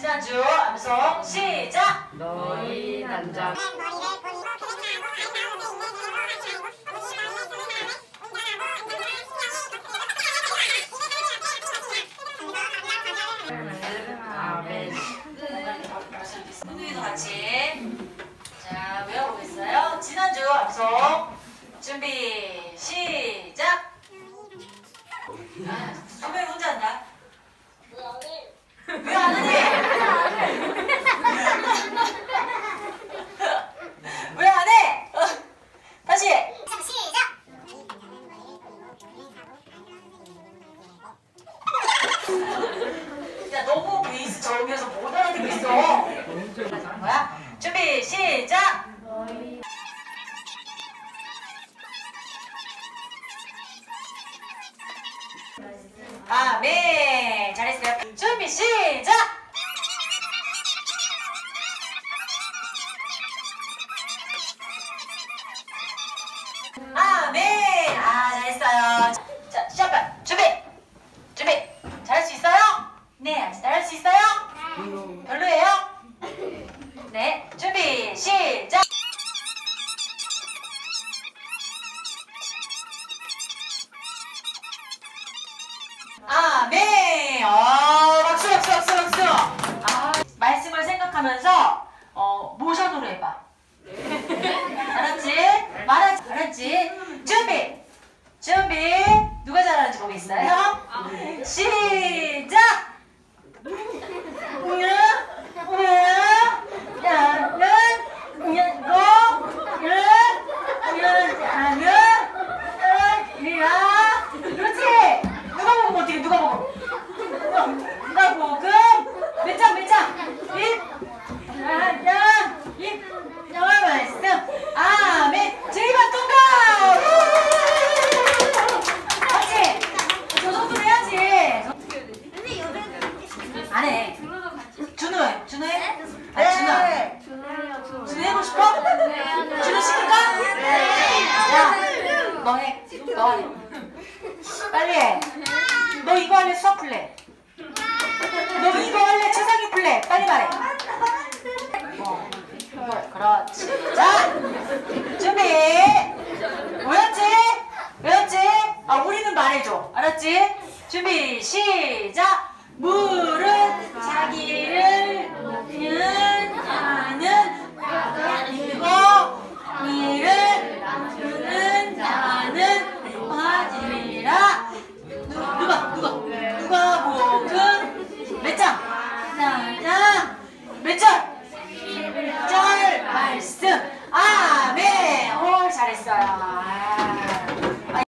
지난주 암송 시작! 너희 난장 아멘. 선생님도 같이 자 외워보겠어요. 지난주 암송 준비 시작! 선배님 혼자 한다. 왜 안 하니? 왜 안 해? 다시! 시작! 야, 너무 베이스 저음이어서 못 알아듣고 있어. 뭐야? 준비, 시작! 아멘! 잘했어요. 준비, 시작! 아멘! 아, 잘했어요. 자, 시작! 준비! 준비! 잘할 수 있어요? 네, 잘할 수 있어요? 별로예요? 네, 준비, 시작! 아멘! 박수, 박수, 박수, 박수! 말씀을 생각하면서, 모션으로 해봐. 알았지? 말하지, 알았지? 준비! 준비! 누가 잘하는지 보겠어요? 시작! 그렇지! 누가 먹으면 어떻게 누가 먹어? 누가 먹음? 몇 장, 몇 장? 영화 말씀. 아멘. 제이반 통과! 맞지? 저 정도는 해야지. 안 해. 준우 해. 준우 해? 아, 준우 해보고 싶어? 준우 시킬까? 야, 너 해. 너 해. 빨리 해. 너 이거 할래? 수학 풀래? 너 이거 할래? 최상위 풀래? 빨리 말해. 그렇지. 자, 준비. 뭐였지? 뭐였지? 우리는 말해줘. 알았지? 준비, 시작. 물은 자기를 높이는 자는 이고 이를 낮추는 자는 높아지리라. 누가 복음 몇 장? 몇 장? 몇 절?